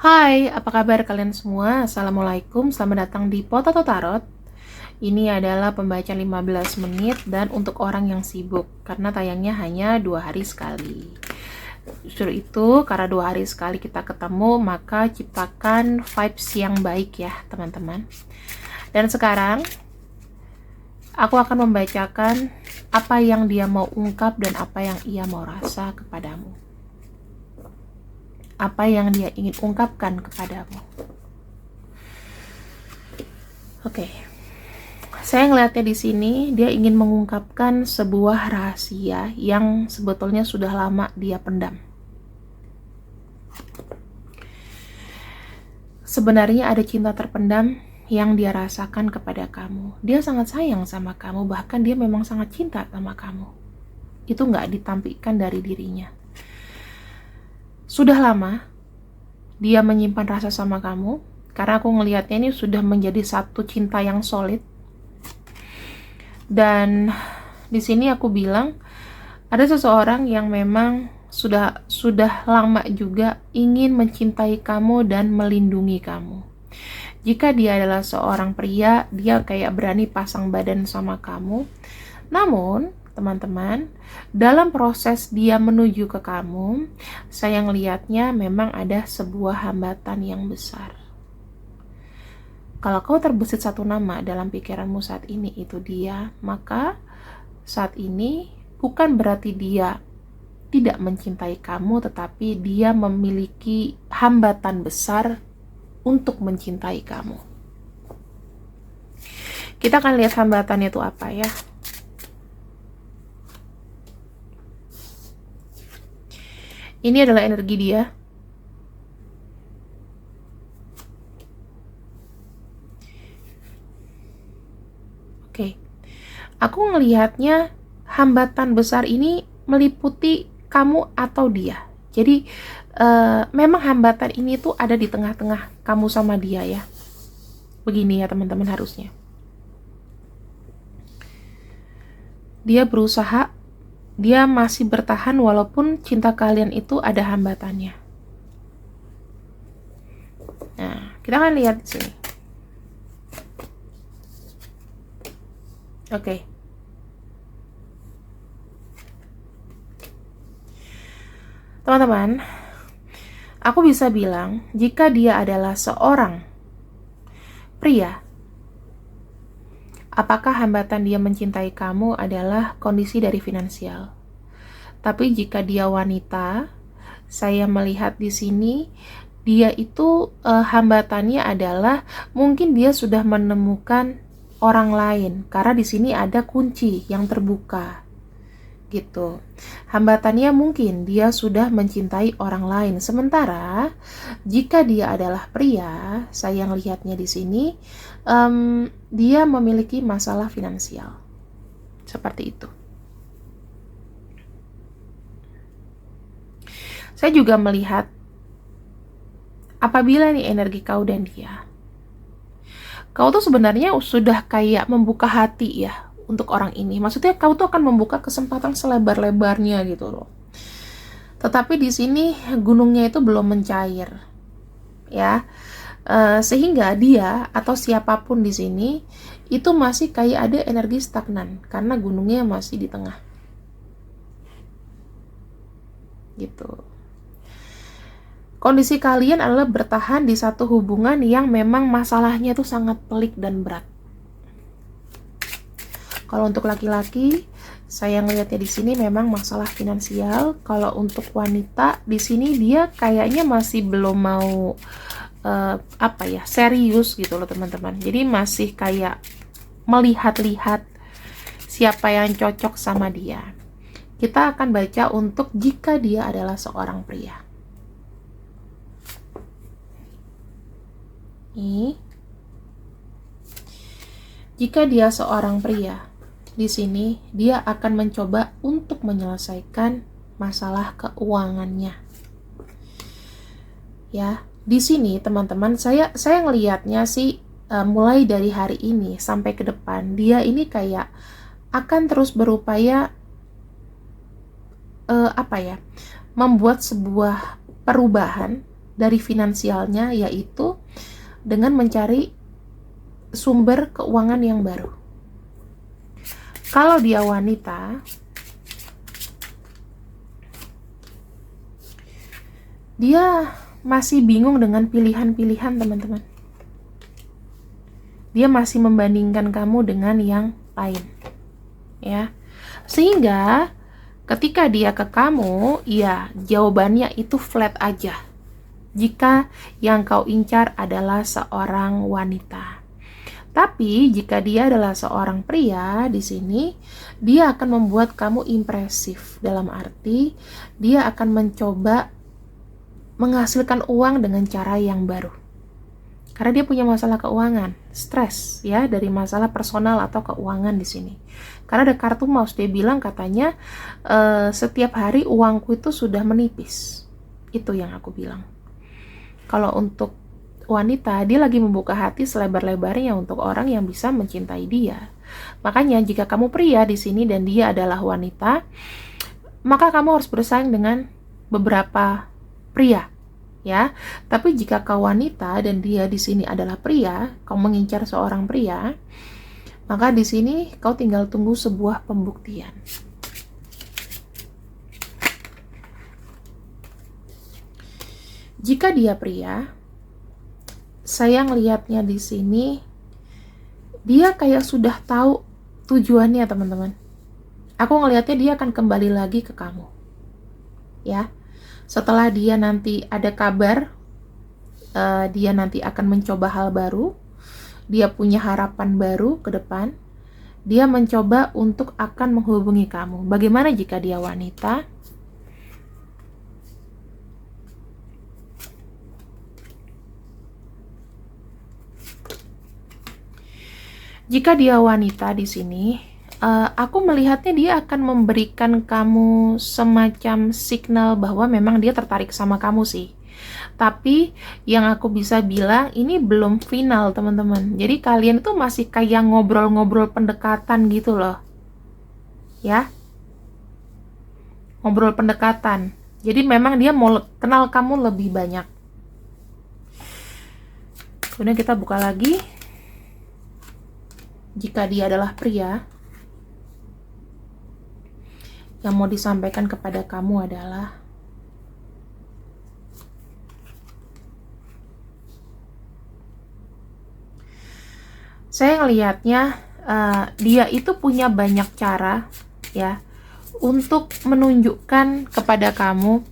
Hai, apa kabar kalian semua? Assalamualaikum, selamat datang di Potato Tarot. Ini adalah pembacaan 15 menit dan untuk orang yang sibuk, karena tayangnya hanya 2 hari sekali. Justru itu, karena 2 hari sekali kita ketemu, maka ciptakan vibes yang baik ya teman-teman. Dan sekarang, aku akan membacakan apa yang dia mau ungkap dan apa yang ia mau rasa kepadamu. Apa yang dia ingin ungkapkan kepadamu. Oke. Saya ngelihatnya di sini dia ingin mengungkapkan sebuah rahasia yang sebetulnya sudah lama dia pendam. Sebenarnya ada cinta terpendam yang dia rasakan kepada kamu. Dia sangat sayang sama kamu, bahkan dia memang sangat cinta sama kamu. Itu nggak ditampilkan dari dirinya. Sudah lama dia menyimpan rasa sama kamu, karena aku ngelihatnya ini sudah menjadi satu cinta yang solid. Dan di sini aku bilang ada seseorang yang memang sudah lama juga ingin mencintai kamu dan melindungi kamu. Jika dia adalah seorang pria, dia kayak berani pasang badan sama kamu. Namun teman-teman, dalam proses dia menuju ke kamu, saya ngelihatnya memang ada sebuah hambatan yang besar. Kalau kau terbesit satu nama dalam pikiranmu saat ini, itu dia, maka saat ini bukan berarti dia tidak mencintai kamu, tetapi dia memiliki hambatan besar untuk mencintai kamu. Kita akan lihat hambatannya itu apa ya. Ini adalah energi dia. Oke. Aku ngelihatnya hambatan besar ini meliputi kamu atau dia. Jadi memang hambatan ini tuh ada di tengah-tengah kamu sama dia ya. Begini ya teman-teman harusnya. Dia berusaha, dia masih bertahan walaupun cinta kalian itu ada hambatannya. Nah, kita akan lihat di sini. Oke. Teman-teman, aku bisa bilang jika dia adalah seorang pria, apakah hambatan dia mencintai kamu adalah kondisi dari finansial. Tapi jika dia wanita, saya melihat di sini dia itu hambatannya adalah mungkin dia sudah menemukan orang lain, karena di sini ada kunci yang terbuka. Gitu. Hambatannya mungkin dia sudah mencintai orang lain. Sementara jika dia adalah pria, saya lihatnya di sini dia memiliki masalah finansial. Seperti itu. Saya juga melihat apabila nih energi kau dan dia, kau tuh sebenarnya sudah kayak membuka hati ya untuk orang ini. Maksudnya kau tuh akan membuka kesempatan selebar-lebarnya gitu loh. Tetapi di sini gunungnya itu belum mencair, ya, sehingga dia atau siapapun di sini itu masih kayak ada energi stagnan karena gunungnya masih di tengah, gitu. Kondisi kalian adalah bertahan di satu hubungan yang memang masalahnya itu sangat pelik dan berat. Kalau untuk laki-laki, saya ngelihatnya di sini memang masalah finansial. Kalau untuk wanita, di sini dia kayaknya masih belum mau serius gitu loh teman-teman. Jadi masih kayak melihat-lihat siapa yang cocok sama dia. Kita akan baca untuk jika dia adalah seorang pria. Jika dia seorang pria, di sini dia akan mencoba untuk menyelesaikan masalah keuangannya. Ya, di sini teman-teman saya ngelihatnya sih mulai dari hari ini sampai ke depan dia ini kayak akan terus berupaya membuat sebuah perubahan dari finansialnya, yaitu dengan mencari sumber keuangan yang baru. Kalau dia wanita, dia masih bingung dengan pilihan-pilihan, teman-teman. Dia masih membandingkan kamu dengan yang lain, ya. Sehingga ketika dia ke kamu, ya jawabannya itu flat aja. Jika yang kau incar adalah seorang wanita. Tapi jika dia adalah seorang pria, di sini dia akan membuat kamu impresif, dalam arti dia akan mencoba menghasilkan uang dengan cara yang baru. Karena dia punya masalah keuangan, stres ya, dari masalah personal atau keuangan di sini. Karena ada kartu mouse, dia bilang katanya setiap hari uangku itu sudah menipis. Itu yang aku bilang. Kalau untuk wanita, dia lagi membuka hati selebar-lebarnya untuk orang yang bisa mencintai dia. Makanya jika kamu pria di sini dan dia adalah wanita, maka kamu harus bersaing dengan beberapa pria, ya. Tapi jika kau wanita dan dia di sini adalah pria, kau mengincar seorang pria, maka di sini kau tinggal tunggu sebuah pembuktian. Jika dia pria, saya ngelihatnya di sini, dia kayak sudah tahu tujuannya, teman-teman. Aku ngelihatnya dia akan kembali lagi ke kamu, ya. Setelah dia nanti ada kabar, dia nanti akan mencoba hal baru, dia punya harapan baru ke depan, dia mencoba untuk akan menghubungi kamu. Bagaimana jika dia wanita? Jika dia wanita di sini, aku melihatnya dia akan memberikan kamu semacam signal bahwa memang dia tertarik sama kamu sih. Tapi yang aku bisa bilang ini belum final, teman-teman. Jadi kalian itu masih kayak ngobrol-ngobrol pendekatan gitu loh. Ya. Ngobrol pendekatan. Jadi memang dia mau kenal kamu lebih banyak. Kemudian kita buka lagi. Jika dia adalah pria, yang mau disampaikan kepada kamu adalah saya ngelihatnya dia itu punya banyak cara ya untuk menunjukkan kepada kamu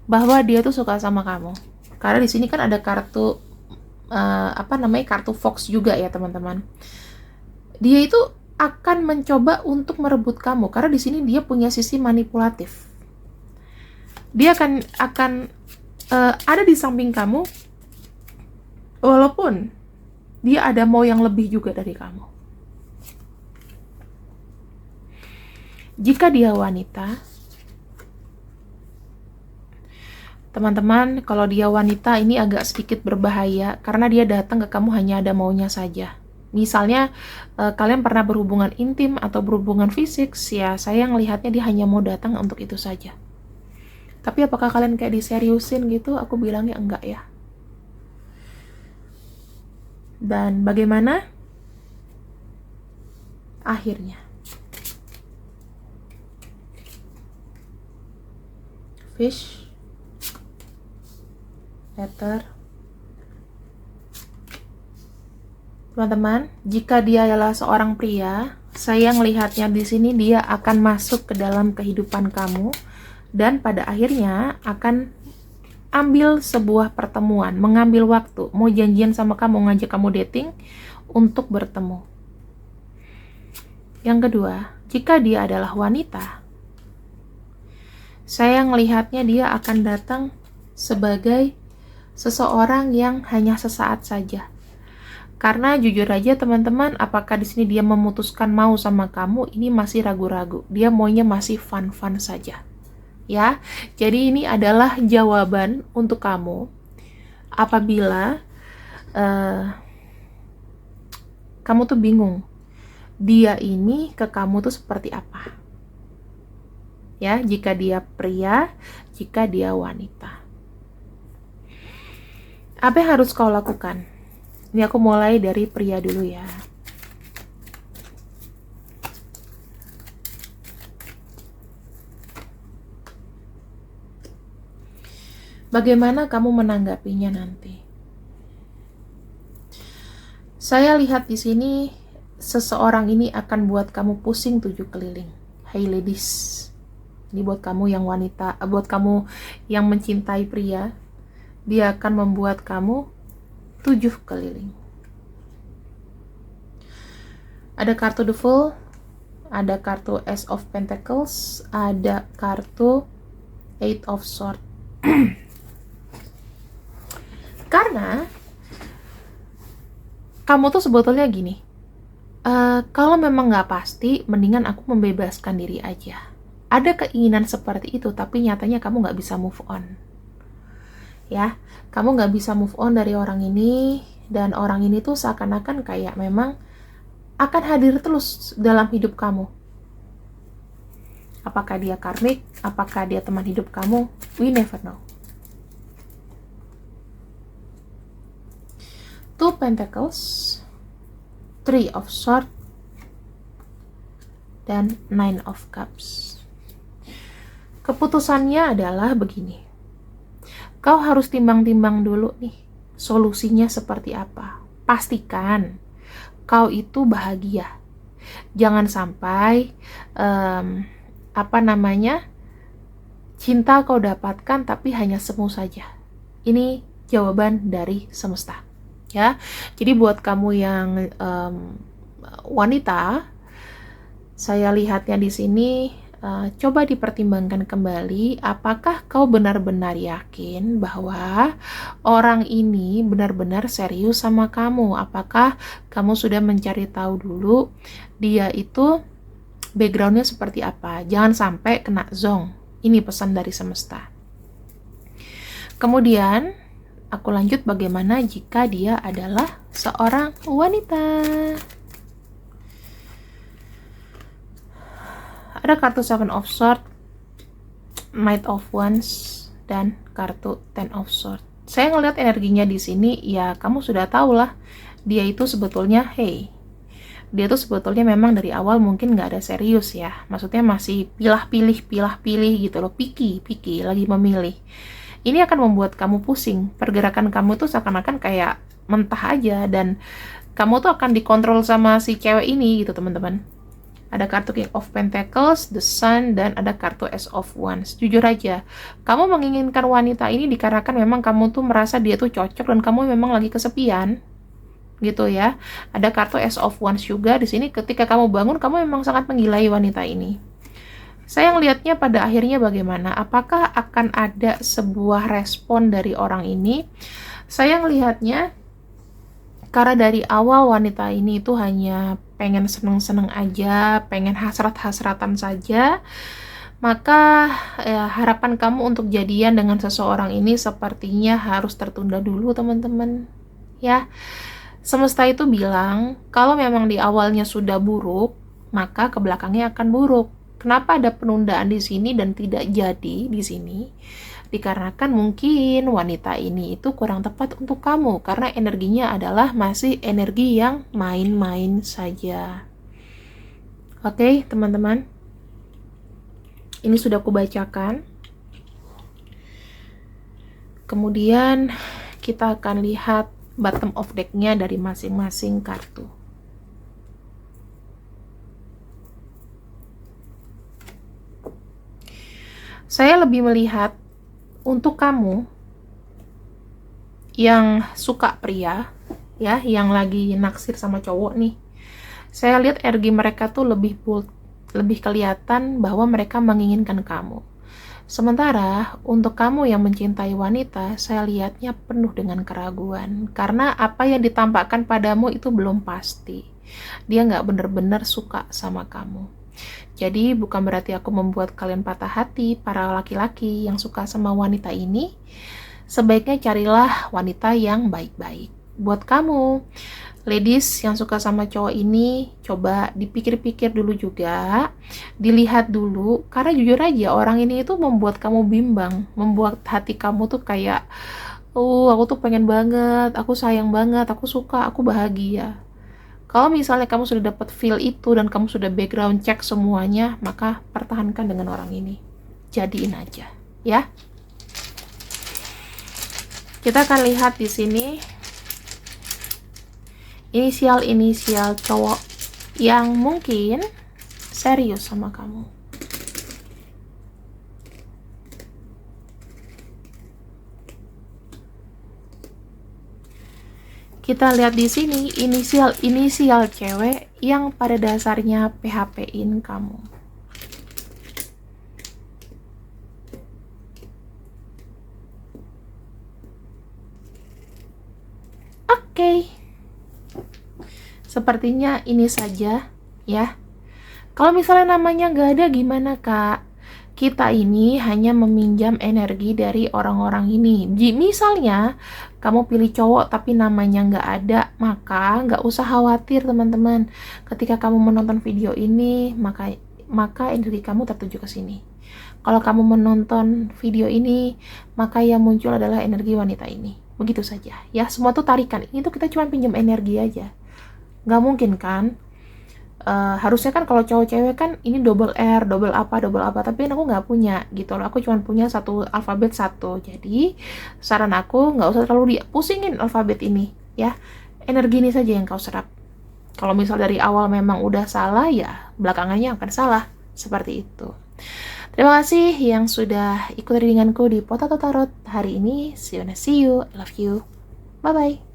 bahwa dia tuh suka sama kamu. Karena di sini kan ada kartu kartu Fox juga ya, teman-teman. Dia itu akan mencoba untuk merebut kamu karena di sini dia punya sisi manipulatif. Dia akan ada di samping kamu walaupun dia ada mau yang lebih juga dari kamu. Jika dia wanita, teman-teman, kalau dia wanita ini agak sedikit berbahaya karena dia datang ke kamu hanya ada maunya saja. Misalnya kalian pernah berhubungan intim atau berhubungan fisik, ya saya ngelihatnya dia hanya mau datang untuk itu saja. Tapi apakah kalian kayak diseriusin gitu? Aku bilangnya enggak ya. Dan bagaimana akhirnya? Fish, letter. Teman-teman, jika dia adalah seorang pria, saya melihatnya di sini dia akan masuk ke dalam kehidupan kamu dan pada akhirnya akan ambil sebuah pertemuan, mengambil waktu, mau janjian sama kamu, ngajak kamu dating untuk bertemu. Yang kedua, jika dia adalah wanita, saya melihatnya dia akan datang sebagai seseorang yang hanya sesaat saja. Karena jujur aja teman-teman, apakah di sini dia memutuskan mau sama kamu, ini masih ragu-ragu. Dia maunya masih fun-fun saja. Ya, jadi ini adalah jawaban untuk kamu apabila kamu tuh bingung. Dia ini ke kamu tuh seperti apa? Ya, jika dia pria, jika dia wanita. Apa yang harus kau lakukan? Ini aku mulai dari pria dulu ya. Bagaimana kamu menanggapinya nanti? Saya lihat di sini seseorang ini akan buat kamu pusing 7 keliling. Hey ladies, ini buat kamu yang wanita, buat kamu yang mencintai pria, dia akan membuat kamu 7 keliling. Ada kartu The Fool, ada kartu Ace of Pentacles, ada kartu Eight of Swords. Karena kamu tuh sebetulnya gini, kalau memang nggak pasti, mendingan aku membebaskan diri aja. Ada keinginan seperti itu, tapi nyatanya kamu nggak bisa move on. Ya, kamu nggak bisa move on dari orang ini, dan orang ini tuh seakan-akan kayak memang akan hadir terus dalam hidup kamu. Apakah dia karmik? Apakah dia teman hidup kamu? We never know. Two Pentacles, Three of Swords, dan Nine of Cups. Keputusannya adalah begini. Kau harus timbang-timbang dulu nih, solusinya seperti apa. Pastikan kau itu bahagia. Jangan sampai cinta kau dapatkan tapi hanya semu saja. Ini jawaban dari semesta, ya. Jadi buat kamu yang wanita, saya lihatnya di sini, coba dipertimbangkan kembali, apakah kau benar-benar yakin bahwa orang ini benar-benar serius sama kamu? Apakah kamu sudah mencari tahu dulu dia itu backgroundnya seperti apa? Jangan sampai kena zong. Ini pesan dari semesta. Kemudian aku lanjut, bagaimana jika dia adalah seorang wanita? Ada kartu Seven of Swords, Knight of Wands, dan kartu Ten of Swords. Saya ngelihat energinya di sini, ya kamu sudah tahu lah, dia itu sebetulnya, dia tuh sebetulnya memang dari awal mungkin nggak ada serius ya. Maksudnya masih pilah-pilih gitu loh, picky, lagi memilih. Ini akan membuat kamu pusing. Pergerakan kamu tuh seakan-akan kayak mentah aja, dan kamu tuh akan dikontrol sama si cewek ini gitu teman-teman. Ada kartu King of Pentacles, The Sun, dan ada kartu Ace of Wands. Jujur aja, kamu menginginkan wanita ini dikarenakan memang kamu tuh merasa dia tuh cocok dan kamu memang lagi kesepian, gitu ya. Ada kartu Ace of Wands juga di sini. Ketika kamu bangun, kamu memang sangat menggilai wanita ini. Saya ngelihatnya pada akhirnya bagaimana? Apakah akan ada sebuah respon dari orang ini? Saya ngelihatnya karena dari awal wanita ini itu hanya pengen seneng-seneng aja, pengen hasrat-hasratan saja, maka harapan kamu untuk jadian dengan seseorang ini sepertinya harus tertunda dulu teman-teman. Ya, semesta itu bilang kalau memang di awalnya sudah buruk, maka ke belakangnya akan buruk. Kenapa ada penundaan di sini dan tidak jadi di sini? Dikarenakan mungkin wanita ini itu kurang tepat untuk kamu karena energinya adalah masih energi yang main-main saja. Oke, teman-teman. Ini sudah aku bacakan. Kemudian kita akan lihat bottom of deck-nya dari masing-masing kartu. Saya lebih melihat untuk kamu yang suka pria, ya, yang lagi naksir sama cowok nih, saya lihat energi mereka tuh lebih kelihatan bahwa mereka menginginkan kamu. Sementara untuk kamu yang mencintai wanita, saya lihatnya penuh dengan keraguan karena apa yang ditampakkan padamu itu belum pasti. Dia nggak benar-benar suka sama kamu. Jadi bukan berarti aku membuat kalian patah hati, para laki-laki yang suka sama wanita ini. Sebaiknya carilah wanita yang baik-baik. Buat kamu, ladies yang suka sama cowok ini, coba dipikir-pikir dulu juga, dilihat dulu, karena jujur aja orang ini itu membuat kamu bimbang, membuat hati kamu tuh kayak Aku tuh pengen banget, aku sayang banget, aku suka, aku bahagia. Kalau misalnya kamu sudah dapat feel itu dan kamu sudah background check semuanya, maka pertahankan dengan orang ini. Jadiin aja, ya. Kita akan lihat di sini inisial-inisial cowok yang mungkin serius sama kamu. Kita lihat di sini inisial-inisial cewek yang pada dasarnya PHP-in kamu. Oke. Sepertinya ini saja ya. Kalau misalnya namanya nggak ada gimana kak? Kita ini hanya meminjam energi dari orang-orang ini. Misalnya kamu pilih cowok tapi namanya nggak ada, maka nggak usah khawatir teman-teman. Ketika kamu menonton video ini, maka energi kamu tertuju ke sini. Kalau kamu menonton video ini, maka yang muncul adalah energi wanita ini. Begitu saja ya, semua tuh tarikan. Ini tuh kita cuma pinjam energi aja. Nggak mungkin kan? Harusnya kan kalau cowok cewek kan ini double R, double apa, tapi aku nggak punya gitu loh. Aku cuma punya satu alfabet satu. Jadi saran aku nggak usah terlalu dipusingin alfabet ini ya. Energi ini saja yang kau serap. Kalau misal dari awal memang udah salah ya belakangannya akan salah. Seperti itu. Terima kasih yang sudah ikut readinganku di Potato Tarot hari ini. See you, I love you. Bye bye.